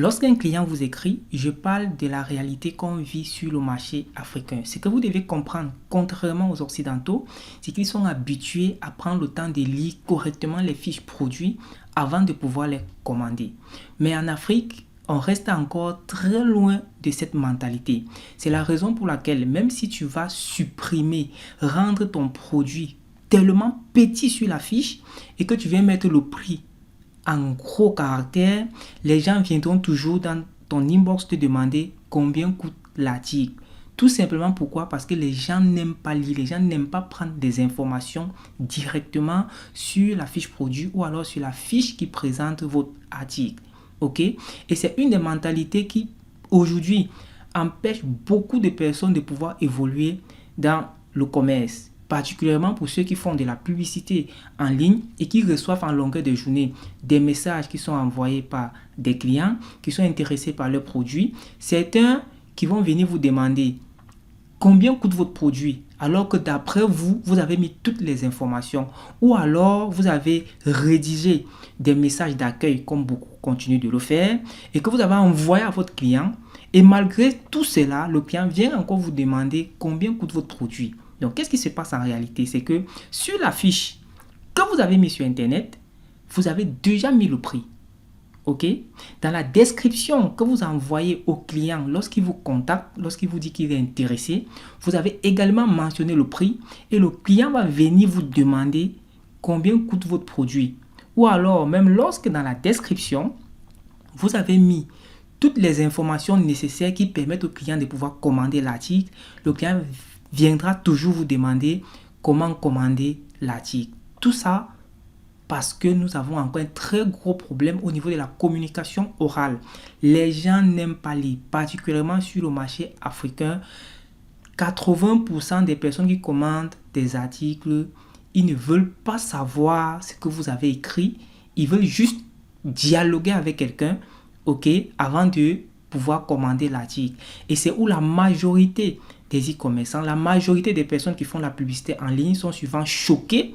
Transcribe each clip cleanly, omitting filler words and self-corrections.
Lorsqu'un client vous écrit, je parle de la réalité qu'on vit sur le marché africain. Ce que vous devez comprendre, contrairement aux Occidentaux, c'est qu'ils sont habitués à prendre le temps de lire correctement les fiches produits avant de pouvoir les commander. Mais en Afrique, on reste encore très loin de cette mentalité. C'est la raison pour laquelle, même si tu vas supprimer, rendre ton produit tellement petit sur la fiche et que tu viens mettre le prix en gros caractères, les gens viendront toujours dans ton inbox te demander combien coûte l'article. Tout simplement pourquoi? Parce que les gens n'aiment pas lire, les gens n'aiment pas prendre des informations directement sur la fiche produit ou alors sur la fiche qui présente votre article. Ok? Et c'est une des mentalités qui, aujourd'hui, empêche beaucoup de personnes de pouvoir évoluer dans le commerce, particulièrement pour ceux qui font de la publicité en ligne et qui reçoivent en longueur de journée des messages qui sont envoyés par des clients qui sont intéressés par leurs produits. Certains qui vont venir vous demander combien coûte votre produit alors que d'après vous, vous avez mis toutes les informations ou alors vous avez rédigé des messages d'accueil comme beaucoup continuent de le faire et que vous avez envoyé à votre client et malgré tout cela, le client vient encore vous demander combien coûte votre produit. Donc, qu'est-ce qui se passe en réalité? C'est que sur la fiche que vous avez mis sur Internet, vous avez déjà mis le prix. OK? Dans la description que vous envoyez au client lorsqu'il vous contacte, lorsqu'il vous dit qu'il est intéressé, vous avez également mentionné le prix et le client va venir vous demander combien coûte votre produit. Ou alors, même lorsque dans la description, vous avez mis toutes les informations nécessaires qui permettent au client de pouvoir commander l'article, le client viendra toujours vous demander comment commander l'article. Tout ça parce que nous avons encore un très gros problème au niveau de la communication orale. Les gens n'aiment pas lire, particulièrement sur le marché africain. 80% des personnes qui commandent des articles, ils ne veulent pas savoir ce que vous avez écrit. Ils veulent juste dialoguer avec quelqu'un, ok, avant de pouvoir commander l'article. Et c'est où la majorité des e-commerçants, la majorité des personnes qui font la publicité en ligne sont souvent choquées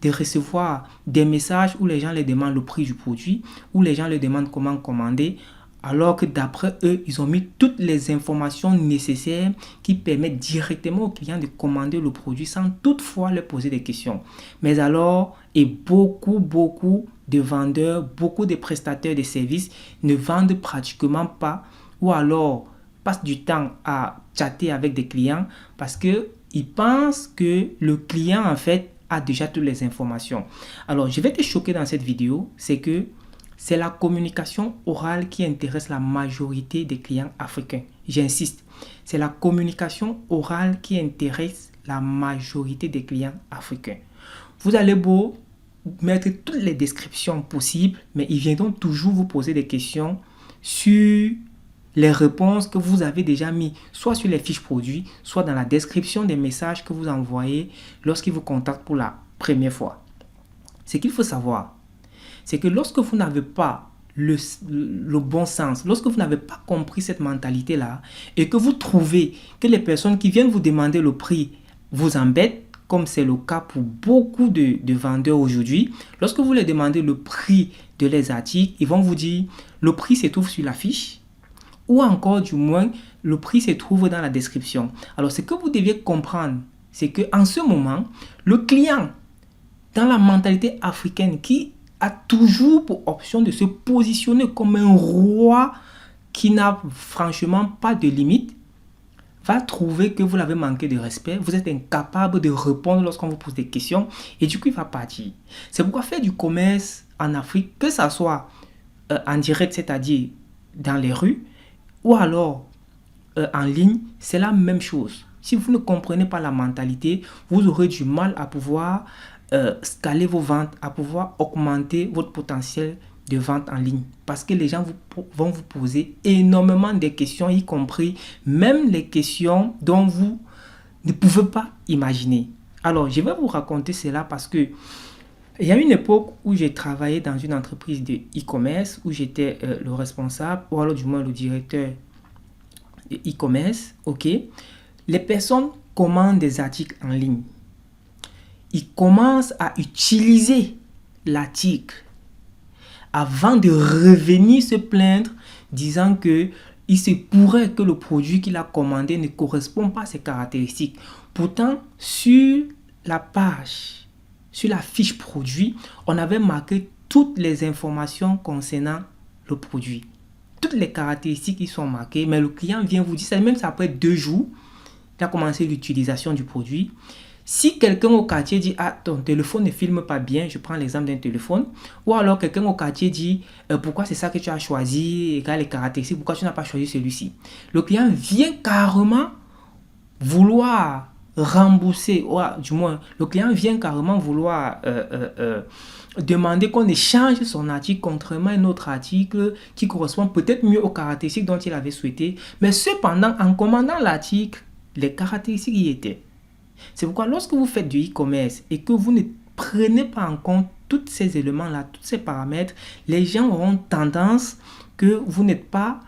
de recevoir des messages où les gens leur demandent le prix du produit, où les gens leur demandent comment commander, alors que d'après eux, ils ont mis toutes les informations nécessaires qui permettent directement aux clients de commander le produit sans toutefois leur poser des questions. Mais alors, et beaucoup de vendeurs, beaucoup de prestataires de services ne vendent pratiquement pas ou alors passent du temps à chatter avec des clients parce qu'ils pensent que le client en fait a déjà toutes les informations. Alors, je vais te choquer dans cette vidéo, c'est que c'est la communication orale qui intéresse la majorité des clients africains. J'insiste, c'est la communication orale qui intéresse la majorité des clients africains. Vous allez beau mettre toutes les descriptions possibles, mais ils viendront toujours vous poser des questions sur les réponses que vous avez déjà mis, soit sur les fiches produits, soit dans la description des messages que vous envoyez lorsqu'ils vous contactent pour la première fois. Ce qu'il faut savoir, c'est que lorsque vous n'avez pas le bon sens, lorsque vous n'avez pas compris cette mentalité-là, et que vous trouvez que les personnes qui viennent vous demander le prix vous embêtent, comme c'est le cas pour beaucoup de vendeurs aujourd'hui, lorsque vous leur demandez le prix de les articles, ils vont vous dire le prix se trouve sur la fiche, ou encore du moins le prix se trouve dans la description. Alors ce que vous deviez comprendre, c'est qu'en ce moment, le client, dans la mentalité africaine qui a toujours pour option de se positionner comme un roi qui n'a franchement pas de limite, va trouver que vous l'avez manqué de respect, vous êtes incapable de répondre lorsqu'on vous pose des questions et du coup il va partir. C'est pourquoi faire du commerce en Afrique, que ça soit en direct, c'est-à-dire dans les rues, ou alors en ligne, c'est la même chose. Si vous ne comprenez pas la mentalité, vous aurez du mal à pouvoir scaler vos ventes, à pouvoir augmenter votre potentiel de vente en ligne. Parce que les gens vont vous poser énormément de questions, y compris même les questions dont vous ne pouvez pas imaginer. Alors, je vais vous raconter cela parce que il y a une époque où j'ai travaillé dans une entreprise de e-commerce, où j'étais le responsable, ou alors du moins le directeur de e-commerce. Ok, les personnes commandent des articles en ligne. Ils commencent à utiliser l'article avant de revenir se plaindre disant que il se pourrait que le produit qu'il a commandé ne correspond pas à ses caractéristiques. Pourtant, sur la page, sur la fiche produit, on avait marqué toutes les informations concernant le produit. Toutes les caractéristiques qui sont marquées, mais le client vient vous dire, ça même après 2 jours, il a commencé l'utilisation du produit. Si quelqu'un au quartier dit, ah, ton téléphone ne filme pas bien, je prends l'exemple d'un téléphone, ou alors quelqu'un au quartier dit, pourquoi c'est ça que tu as choisi, égale les caractéristiques, pourquoi tu n'as pas choisi celui-ci. Le client vient carrément vouloir rembourser, ou du moins, le client vient carrément vouloir demander qu'on échange son article contrairement à un autre article qui correspond peut-être mieux aux caractéristiques dont il avait souhaité, mais cependant, en commandant l'article, les caractéristiques y étaient. C'est pourquoi lorsque vous faites du e-commerce et que vous ne prenez pas en compte tous ces éléments-là, tous ces paramètres, les gens auront tendance que vous n'êtes pas,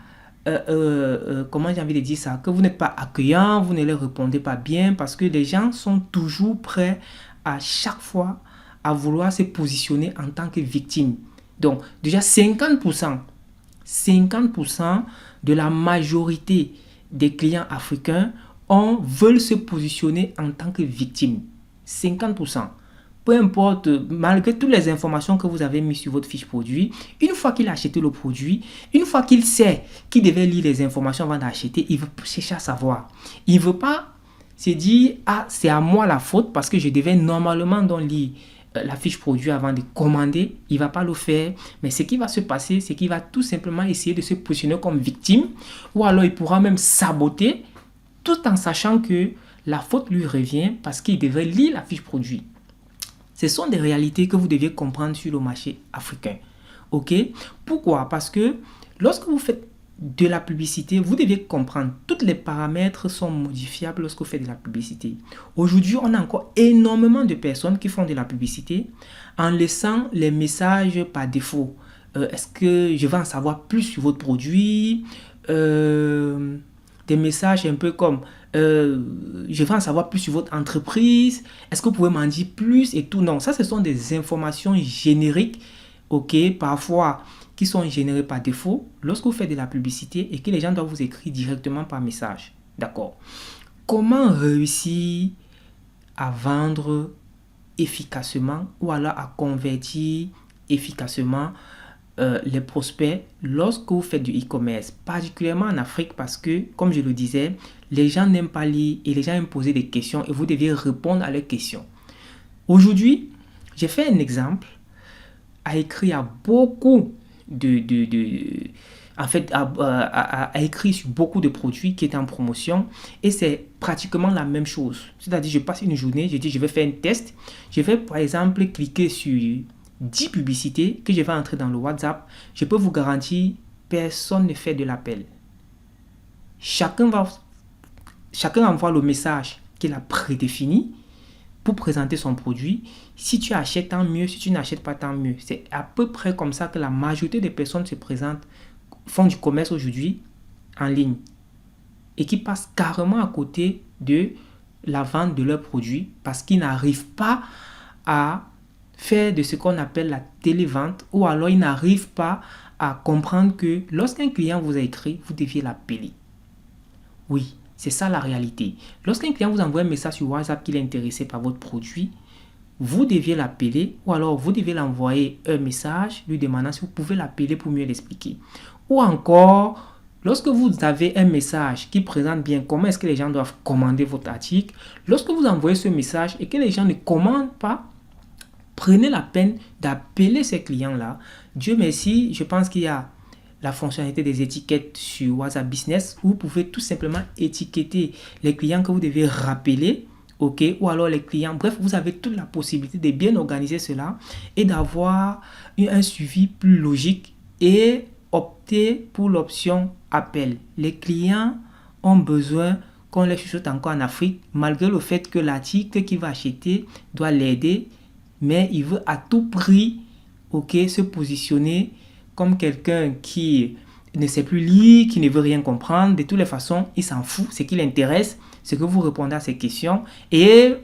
comment j'ai envie de dire ça, que vous n'êtes pas accueillant, vous ne leur répondez pas bien parce que les gens sont toujours prêts à chaque fois à vouloir se positionner en tant que victime. Donc déjà 50% de la majorité des clients africains veulent se positionner en tant que victime. 50%. Peu importe, malgré toutes les informations que vous avez mises sur votre fiche produit, une fois qu'il a acheté le produit, une fois qu'il sait qu'il devait lire les informations avant d'acheter, il veut chercher à savoir. Il ne veut pas se dire, ah, c'est à moi la faute parce que je devais normalement lire la fiche produit avant de commander. Il ne va pas le faire. Mais ce qui va se passer, c'est qu'il va tout simplement essayer de se positionner comme victime ou alors il pourra même saboter tout en sachant que la faute lui revient parce qu'il devrait lire la fiche produit. Ce sont des réalités que vous deviez comprendre sur le marché africain. Ok? Pourquoi? Parce que lorsque vous faites de la publicité, vous devez comprendre tous les paramètres sont modifiables lorsque vous faites de la publicité. Aujourd'hui, on a encore énormément de personnes qui font de la publicité en laissant les messages par défaut. Est-ce que je vais en savoir plus sur votre produit? Des messages un peu comme je veux en savoir plus sur votre entreprise, est-ce que vous pouvez m'en dire plus et tout. Non, ça ce sont des informations génériques, ok, parfois qui sont générées par défaut lorsque vous faites de la publicité et que les gens doivent vous écrire directement par message. D'accord. Comment réussir à vendre efficacement ou alors à convertir efficacement les prospects lorsque vous faites du e-commerce, particulièrement en Afrique parce que, comme je le disais, les gens n'aiment pas lire et les gens aiment poser des questions et vous devez répondre à leurs questions. Aujourd'hui, j'ai fait un exemple à écrire à beaucoup à écrire sur beaucoup de produits qui étaient en promotion et c'est pratiquement la même chose. C'est-à-dire, je passe une journée, je dis je vais faire un test, je vais par exemple cliquer sur 10 publicités que je vais entrer dans le WhatsApp, je peux vous garantir, personne ne fait de l'appel. Chacun envoie le message qu'il a prédéfini pour présenter son produit. Si tu achètes, tant mieux. Si tu n'achètes pas, tant mieux. C'est à peu près comme ça que la majorité des personnes se présentent, font du commerce aujourd'hui en ligne et qui passent carrément à côté de la vente de leurs produits parce qu'ils n'arrivent pas à faire de ce qu'on appelle la télévente ou alors ils n'arrivent pas à comprendre que lorsqu'un client vous a écrit, vous deviez l'appeler. Oui, c'est ça la réalité. Lorsqu'un client vous envoie un message sur WhatsApp qu'il est intéressé par votre produit, vous deviez l'appeler ou alors vous devez l'envoyer un message lui demandant si vous pouvez l'appeler pour mieux l'expliquer. Ou encore, lorsque vous avez un message qui présente bien comment est-ce que les gens doivent commander votre article, lorsque vous envoyez ce message et que les gens ne commandent pas, prenez la peine d'appeler ces clients-là. Dieu merci, je pense qu'il y a la fonctionnalité des étiquettes sur WhatsApp Business où vous pouvez tout simplement étiqueter les clients que vous devez rappeler, ok, ou alors les clients. Bref, vous avez toute la possibilité de bien organiser cela et d'avoir un suivi plus logique et opter pour l'option appel. Les clients ont besoin qu'on les chuchote encore en Afrique, malgré le fait que l'article qu'il va acheter doit l'aider, mais il veut à tout prix, ok, se positionner comme quelqu'un qui ne sait plus lire, qui ne veut rien comprendre. De toutes les façons, il s'en fout. Ce qui l'intéresse, c'est que vous répondez à ces questions. Et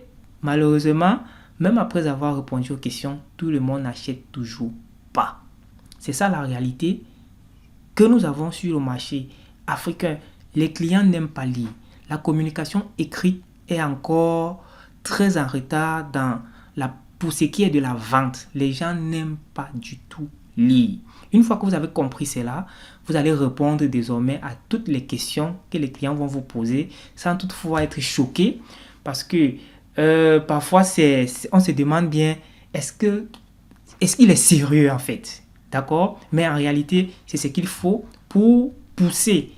malheureusement, même après avoir répondu aux questions, tout le monde n'achète toujours pas. C'est ça la réalité. que nous avons sur le marché africain, les clients n'aiment pas lire. La communication écrite est encore très en retard pour ce qui est de la vente. Les gens n'aiment pas du tout lire. Une fois que vous avez compris cela, vous allez répondre désormais à toutes les questions que les clients vont vous poser sans toutefois être choqué, parce que parfois on se demande bien est-ce qu'il est sérieux en fait, d'accord? Mais en réalité, c'est ce qu'il faut pour pousser,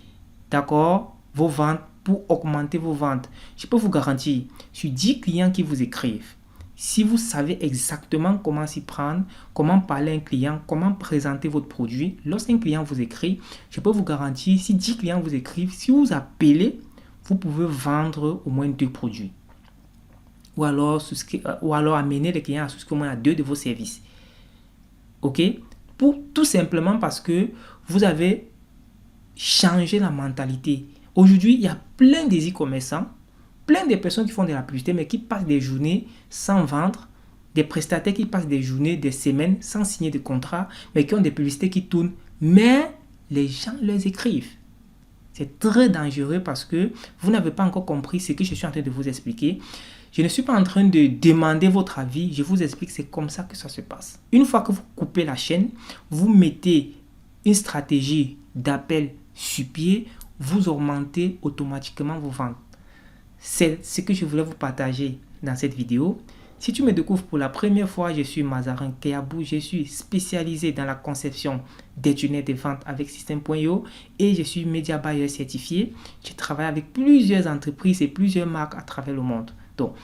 d'accord, vos ventes, pour augmenter vos ventes. Je peux vous garantir, sur 10 clients qui vous écrivent, si vous savez exactement comment s'y prendre, comment parler à un client, comment présenter votre produit, lorsqu'un client vous écrit, je peux vous garantir, si 10 clients vous écrivent, si vous appelez, vous pouvez vendre au moins 2 produits. Ou alors amener les clients à souscrire au moins à 2 de vos services. Ok? Tout simplement parce que vous avez changé la mentalité. Aujourd'hui, il y a plein de e-commerçants, plein de personnes qui font de la publicité, mais qui passent des journées sans vendre, des prestataires qui passent des journées, des semaines sans signer de contrat, mais qui ont des publicités qui tournent, mais les gens les écrivent. C'est très dangereux parce que vous n'avez pas encore compris ce que je suis en train de vous expliquer. Je ne suis pas en train de demander votre avis, je vous explique, c'est comme ça que ça se passe. Une fois que vous coupez la chaîne, vous mettez une stratégie d'appel sur pied, vous augmentez automatiquement vos ventes. C'est ce que je voulais vous partager dans cette vidéo. Si tu me découvres pour la première fois, je suis Mazarin Kayabou. Je suis spécialisé dans la conception des tunnels de vente avec Système.io et je suis Media Buyer certifié. Je travaille avec plusieurs entreprises et plusieurs marques à travers le monde. Donc,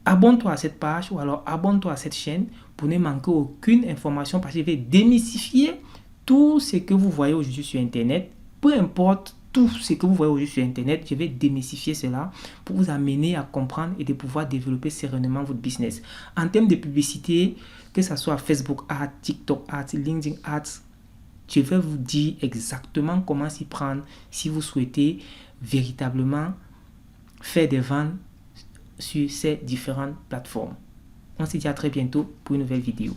abonne-toi à cette page ou alors abonne-toi à cette chaîne pour ne manquer aucune information parce que je vais démystifier tout ce que vous voyez aujourd'hui sur Internet. Peu importe tout ce que vous voyez aujourd'hui sur Internet, je vais démystifier cela pour vous amener à comprendre et de pouvoir développer sereinement votre business. En termes de publicité, que ce soit Facebook Ads, TikTok Ads, LinkedIn Ads, je vais vous dire exactement comment s'y prendre si vous souhaitez véritablement faire des ventes sur ces différentes plateformes. On se dit à très bientôt pour une nouvelle vidéo.